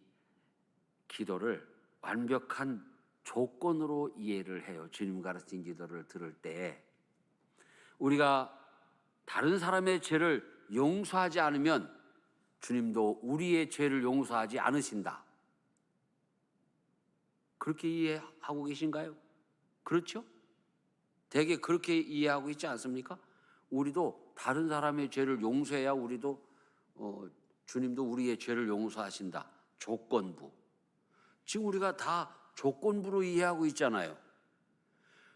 기도를 완벽한 조건으로 이해를 해요. 주님 가르친 기도를 들을 때 우리가 다른 사람의 죄를 용서하지 않으면 주님도 우리의 죄를 용서하지 않으신다. 그렇게 이해하고 계신가요? 그렇죠? 대개 그렇게 이해하고 있지 않습니까? 우리도 다른 사람의 죄를 용서해야 우리도 주님도 우리의 죄를 용서하신다. 조건부. 지금 우리가 다 조건부로 이해하고 있잖아요.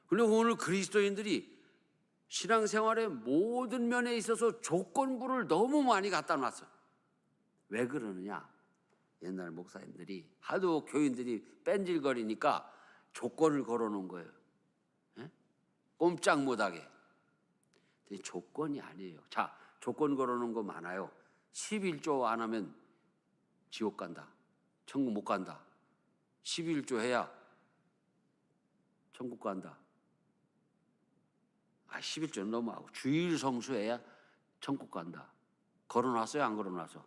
그리고 오늘 그리스도인들이 신앙생활의 모든 면에 있어서 조건부를 너무 많이 갖다 놨어요. 왜 그러느냐? 옛날 목사님들이 하도 교인들이 뺀질거리니까 조건을 걸어놓은 거예요. 꼼짝 못하게. 근데 조건이 아니에요. 자, 조건 걸어놓은 거 많아요. 11조 안 하면 지옥 간다, 천국 못 간다. 11조 해야 천국 간다. 11조는 너무하고 주일 성수해야 천국 간다. 걸어놨어요? 안 걸어놨어?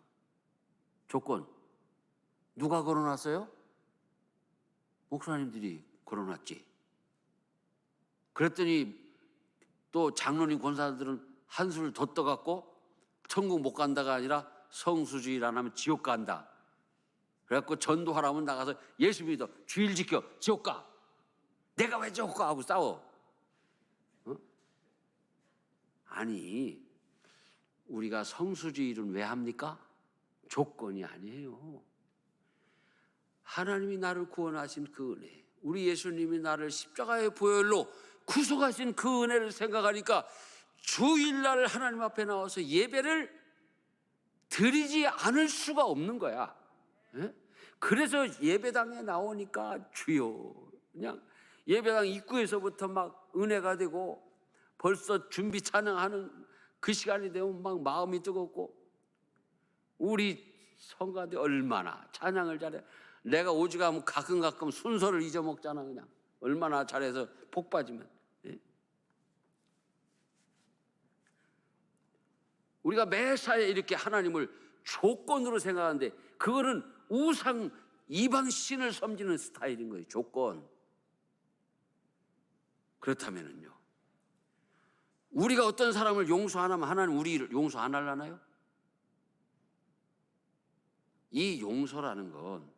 조건 누가 걸어놨어요? 목사님들이 걸어놨지. 그랬더니 또 장로님 권사들은 한술 더 떠갖고 천국 못 간다가 아니라 성수주일 안 하면 지옥 간다. 그래갖고 전도하라면 나가서 예수 믿어, 주일 지켜, 지옥 가. 내가 왜 지옥 가? 하고 싸워. 아니, 우리가 성수주일은 왜 합니까? 조건이 아니에요. 하나님이 나를 구원하신 그 은혜, 우리 예수님이 나를 십자가의 보혈로 구속하신 그 은혜를 생각하니까 주일날 하나님 앞에 나와서 예배를 드리지 않을 수가 없는 거야. 그래서 예배당에 나오니까 주여, 그냥 예배당 입구에서부터 막 은혜가 되고 벌써 준비 찬양하는 그 시간이 되면 막 마음이 뜨겁고, 우리 성가대 얼마나 찬양을 잘해. 내가 오죽하면 가끔 순서를 잊어먹잖아. 그냥 얼마나 잘해서 복 빠지면. 우리가 매사에 이렇게 하나님을 조건으로 생각하는데 그거는 우상 이방신을 섬기는 스타일인 거예요. 조건. 그렇다면은요, 우리가 어떤 사람을 용서 안 하면 하나님 우리를 용서 안 하려나요? 이 용서라는 건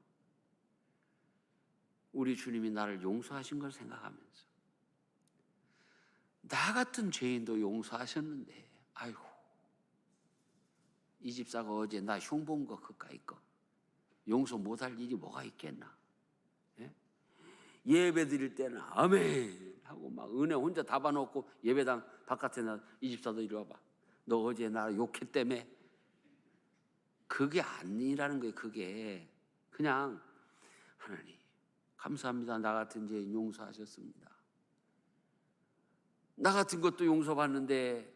우리 주님이 나를 용서하신 걸 생각하면서 나 같은 죄인도 용서하셨는데, 아이고, 이 집사가 어제 나 흉본 거 그까이 거 용서 못할 일이 뭐가 있겠나? 예배 드릴 때는 아멘 하고 막 은혜 혼자 다 봐놓고 예배당 바깥에 나, 이 집사도 이리 와봐, 너 어제 나 욕했다며. 그게 아니라는 거예요. 그게 그냥 하나님 감사합니다, 나 같은 죄인 용서하셨습니다. 나 같은 것도 용서받는데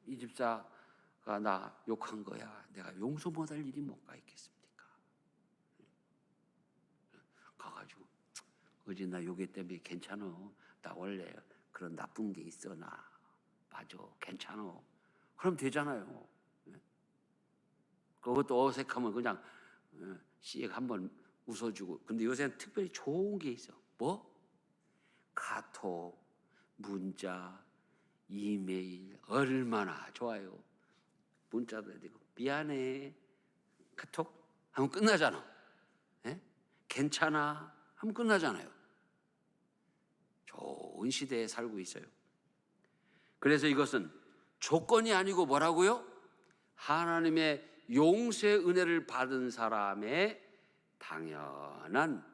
이 집사가 나 욕한 거야, 내가 용서 못할 일이 뭐가 있겠습니까? 가가지고 어제 나 욕했다며. 괜찮아, 나 원래 그런 나쁜 게 있어, 나 맞아, 괜찮아. 그럼 되잖아요. 그것도 어색하면 그냥 씩 한번 웃어주고. 근데 요새는 특별히 좋은 게 있어. 뭐? 카톡, 문자, 이메일. 얼마나 좋아요. 문자도 해야 되고 미안해 카톡 하면 끝나잖아. 예? 괜찮아 하면 끝나잖아요. 좋은 시대에 살고 있어요. 그래서 이것은 조건이 아니고 뭐라고요? 하나님의 용서의 은혜를 받은 사람의 당연한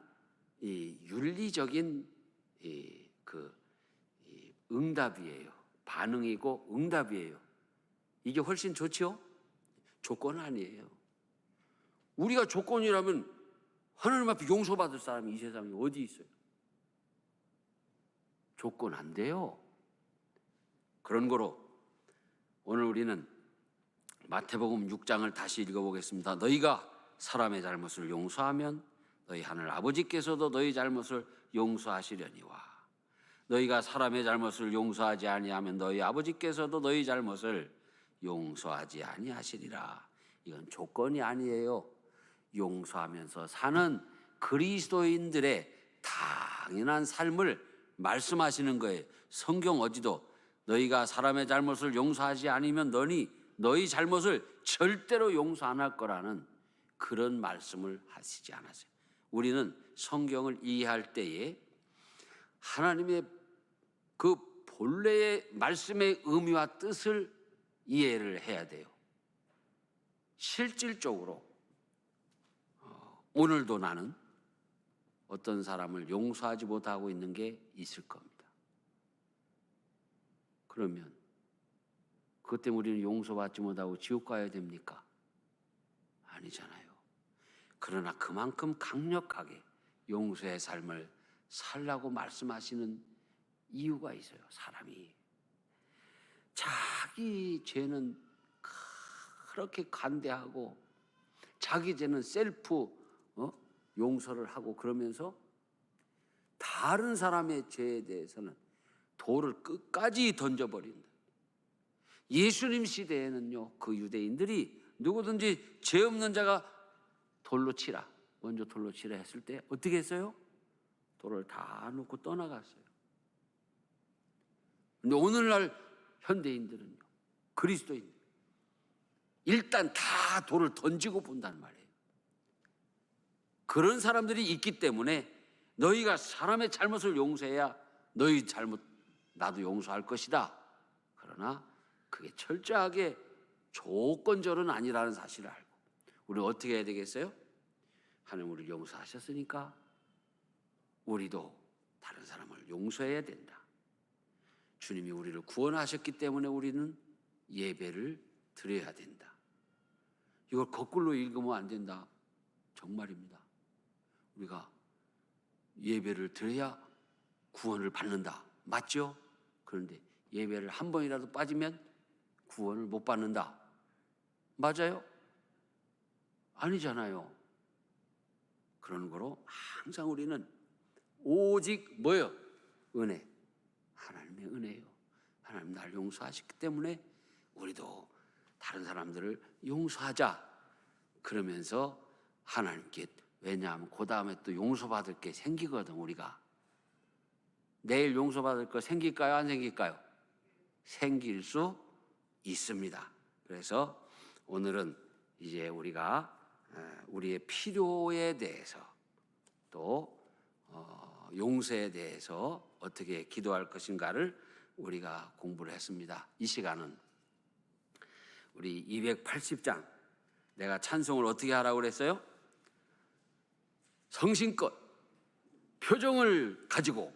이 윤리적인 응답이에요. 반응이고 응답이에요. 이게 훨씬 좋지요? 조건 아니에요. 우리가 조건이라면 하나님 앞에 용서받을 사람이 이 세상에 어디 있어요? 조건 안 돼요. 그런 거로 오늘 우리는 마태복음 6장을 다시 읽어보겠습니다. 너희가 사람의 잘못을 용서하면 너희 하늘 아버지께서도 너희 잘못을 용서하시려니와 너희가 사람의 잘못을 용서하지 아니하면 너희 아버지께서도 너희 잘못을 용서하지 아니하시리라. 이건 조건이 아니에요. 용서하면서 사는 그리스도인들의 당연한 삶을 말씀하시는 거예요. 성경 어디도 너희가 사람의 잘못을 용서하지 않으면 너희 잘못을 절대로 용서 안 할 거라는 그런 말씀을 하시지 않았어요. 우리는 성경을 이해할 때에 하나님의 그 본래의 말씀의 의미와 뜻을 이해를 해야 돼요. 실질적으로 오늘도 나는 어떤 사람을 용서하지 못하고 있는 게 있을 겁니다. 그러면 그것 때문에 우리는 용서받지 못하고 지옥 가야 됩니까? 아니잖아요. 그러나 그만큼 강력하게 용서의 삶을 살라고 말씀하시는 이유가 있어요. 사람이 자기 죄는 그렇게 간대하고 자기 죄는 셀프 용서를 하고 그러면서 다른 사람의 죄에 대해서는 돌을 끝까지 던져버린다. 예수님 시대에는요, 그 유대인들이 누구든지 죄 없는 자가 돌로 치라, 먼저 돌로 치라 했을 때 어떻게 했어요? 돌을 다 놓고 떠나갔어요. 근데 오늘날 현대인들은요, 그리스도인들 일단 다 돌을 던지고 본단 말이에요. 그런 사람들이 있기 때문에 너희가 사람의 잘못을 용서해야 너희 잘못 나도 용서할 것이다. 그러나 그게 철저하게 조건절은 아니라는 사실을 알고 우리는 어떻게 해야 되겠어요? 하나님 우리를 용서하셨으니까 우리도 다른 사람을 용서해야 된다. 주님이 우리를 구원하셨기 때문에 우리는 예배를 드려야 된다. 이걸 거꾸로 읽으면 안 된다. 정말입니다. 우리가 예배를 드려야 구원을 받는다. 맞죠? 그런데 예배를 한 번이라도 빠지면 구원을 못 받는다. 맞아요? 아니잖아요. 그런 거로 항상 우리는 오직 뭐예요? 은혜. 하나님의 은혜예요. 하나님 날 용서하셨기 때문에 우리도 다른 사람들을 용서하자. 그러면서 하나님께 왜냐하면 그 다음에 또 용서받을 게 생기거든. 우리가 내일 용서받을 거 생길까요? 안 생길까요? 생길 수 있습니다. 그래서 오늘은 이제 우리가 우리의 필요에 대해서 또 용서에 대해서 어떻게 기도할 것인가를 우리가 공부를 했습니다. 이 시간은 우리 280장 내가 찬송을 어떻게 하라고 그랬어요? 성심껏 표정을 가지고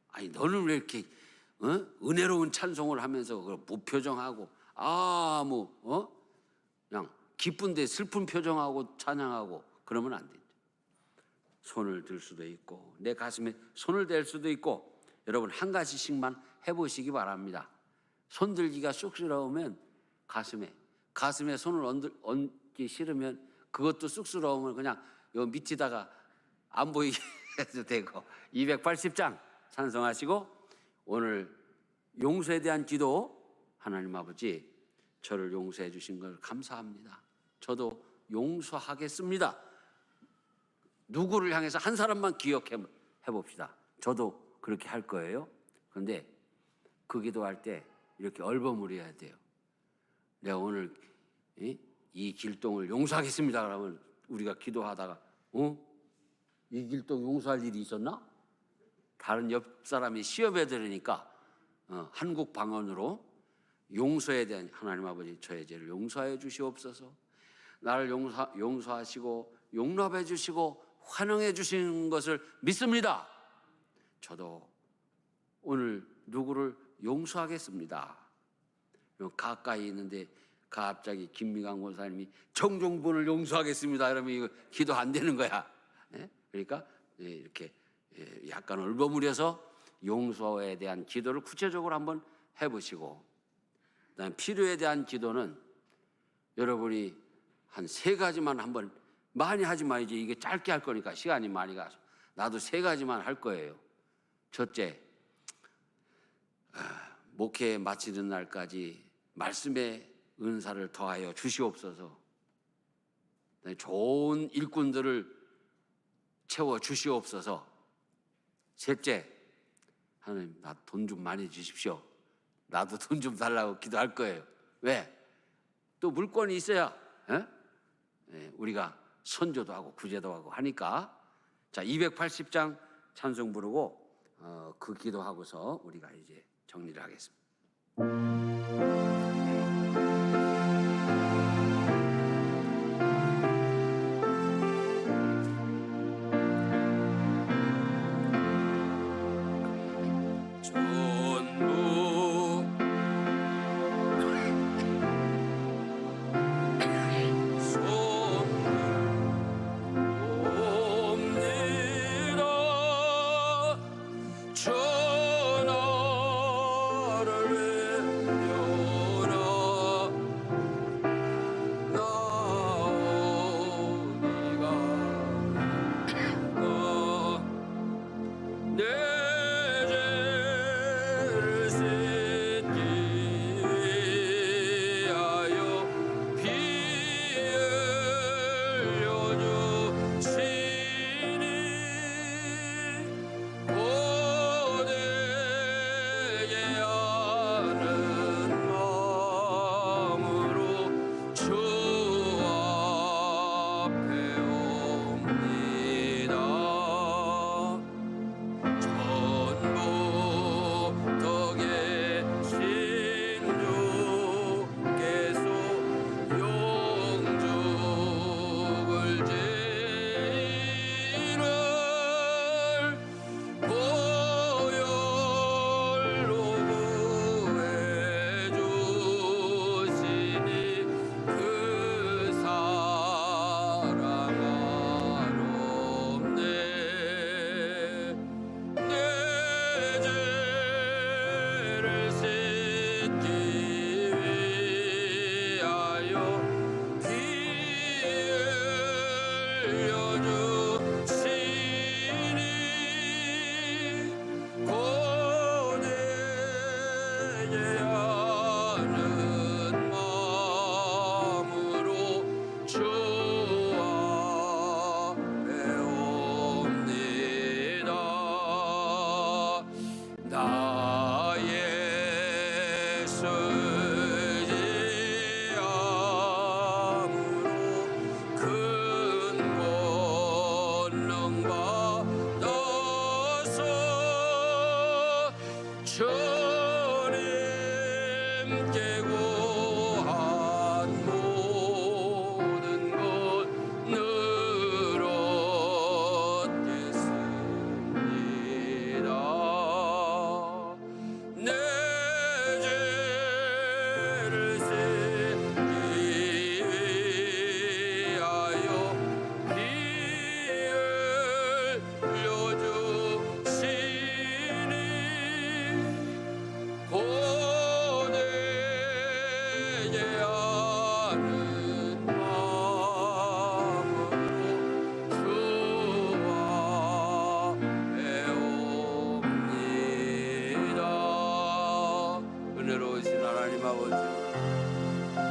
아니 너는 왜 이렇게 은혜로운 찬송을 하면서 그걸 무표정하고 그냥 기쁜데 슬픈 표정하고 찬양하고 그러면 안 된다. 손을 들 수도 있고 내 가슴에 손을 댈 수도 있고 여러분 한 가지씩만 해보시기 바랍니다. 손 들기가 쑥스러우면 가슴에 손을 얹기 싫으면 그것도 쑥스러우면 그냥 요 밑에다가 안 보이게 해도 되고 280장 찬송하시고 오늘 용서에 대한 기도 하나님 아버지 저를 용서해 주신 걸 감사합니다. 저도 용서하겠습니다. 누구를 향해서 한 사람만 기억해 봅시다. 저도 그렇게 할 거예요. 그런데 그 기도할 때 이렇게 얼버무려야 돼요. 내가 오늘 이 길동을 용서하겠습니다. 그러면 우리가 기도하다가 이 길동 용서할 일이 있었나? 다른 옆 사람이 시험에 들으니까 한국 방언으로 용서에 대한 하나님 아버지 저의 죄를 용서해 주시옵소서. 나를 용서하시고 용납해 주시고 환영해 주시는 것을 믿습니다. 저도 오늘 누구를 용서하겠습니다. 가까이 있는데 갑자기 김미강 권사님이 정종분을 용서하겠습니다. 그러면 이거 기도 안 되는 거야. 그러니까 이렇게 약간 얼버무려서 용서에 대한 기도를 구체적으로 한번 해보시고, 그다음 필요에 대한 기도는 여러분이 한 3가지만 한번, 많이 하지 말지. 이게 짧게 할 거니까 시간이 많이 가서 나도 3가지만 할 거예요. 첫째, 목회 마치는 날까지 말씀의 은사를 더하여 주시옵소서. 좋은 일꾼들을 채워 주시옵소서. 셋째, 하나님 나 돈 좀 많이 주십시오. 나도 돈 좀 달라고 기도할 거예요. 왜? 또 물건이 있어야 우리가 선조도 하고 구제도 하고 하니까. 자, 280장 찬송 부르고 그 기도하고서 우리가 이제 정리를 하겠습니다.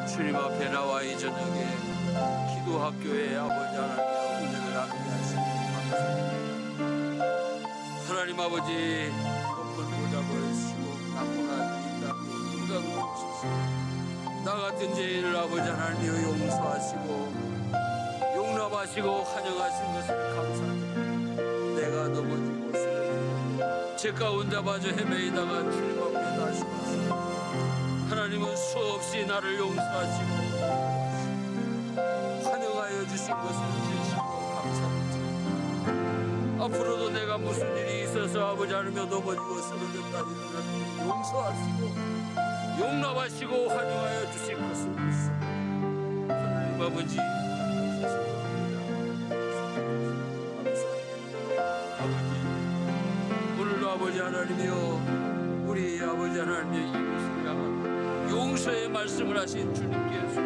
주님 앞에 나와 이 저녁에 기도학교에 아버지 하나님의 은혜를 나누게 하시고 하나님 아버지, 높은 보좌를 쓰고 나쁜 아들이 있다고 인간으로 오셔서 나 같은 죄인을 아버지 하나님이여 용서하시고 용납하시고 환영하신 것을 감사드립니다. 내가 넘어지고 쓰러지고 죄 가운데 마저 헤매이다가 주님 앞에 다시 와서 하나님은 수없이 나를 용서하시고 환영하여 주신 것을 진심으로 감사드립니다. 앞으로도 내가 무슨 일이 있어서 아버지 하나님여 넘어지고 쓰러졌다 일어나니 용서하시고 용납하시고 환영하여 주실 것을 믿습니다. 하나님 아버지, 오늘도 아버지 하나님이여 우리 아버지 하나님의 이웃을 향한 용서의 말씀을 하신 주님께서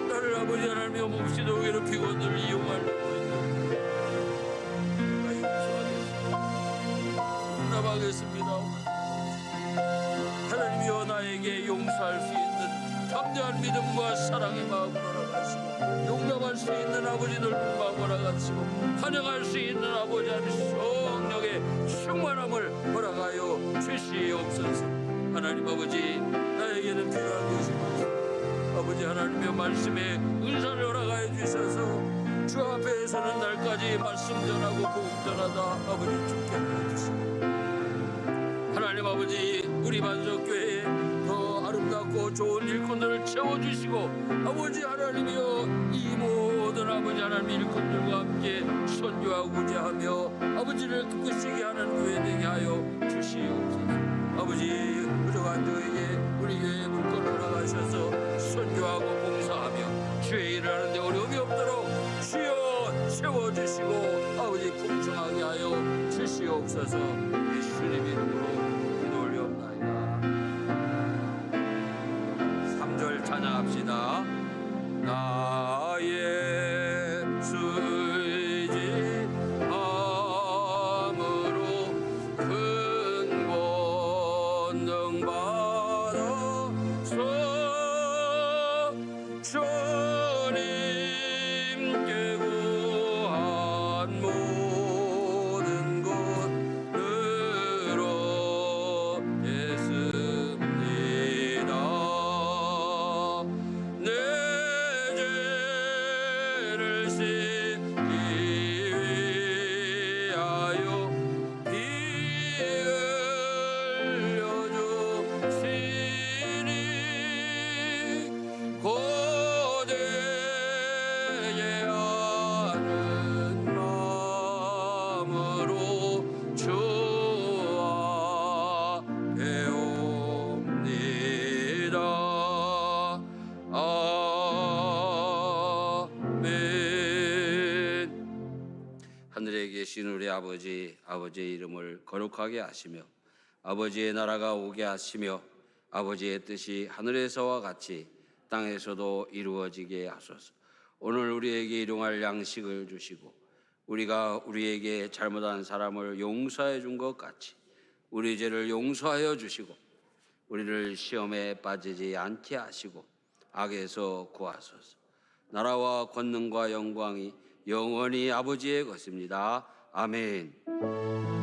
나를 아버지 하나님이여 몹시도 괴롭히고 늘 이용하려고 했는데 내가 용서하겠습니다. 용납하겠습니다. 하나님이여 나에게 용서할 수 있는 담대한 믿음과 사랑의 마음을 허락하시고 용납할 수 있는 아버지 넓은 마음을 허락하시고 환영할 수 있는 아버지 하나님 성령의 충만함을 허락하여 주시옵소서. 하나님 아버지, 나에게는 필요한 것이 많습니다. 아버지 하나님의 말씀에 은사를 허락하여 주셔서 주 앞에서는 날까지 말씀 전하고 복음 전하다 아버지 주께 해주시고 하나님 아버지, 우리 반석교회에 더 아름답고 좋은 일꾼들을 채워주시고 아버지 하나님이여 이 모든 아버지 하나님 일꾼들과 함께 선교하고자 하며 아버지를 기쁘시게 하는 교회 되게 하여 주시옵소서. 아버지, 부족한 저에게 우리 교회에 물건을 나가셔서 선교하고 봉사하며 주의 일을 하는데 어려움이 없도록 주여 채워주시고 아버지 풍성하게 하여 주시옵소서. 예수님 이름으로 찬양합시다. 나의 수지함으로 큰 권능 받아서 주님께 구한 모든 것으로 됐습니다. 하늘에 계신 우리 아버지, 아버지의 이름을 거룩하게 하시며 아버지의 나라가 오게 하시며 아버지의 뜻이 하늘에서와 같이 땅에서도 이루어지게 하소서. 오늘 우리에게 일용할 양식을 주시고 우리가 우리에게 잘못한 사람을 용서해 준 것 같이 우리 죄를 용서하여 주시고 우리를 시험에 빠지지 않게 하시고 악에서 구하소서. 나라와 권능과 영광이 영원히 아버지의 것입니다. 아멘.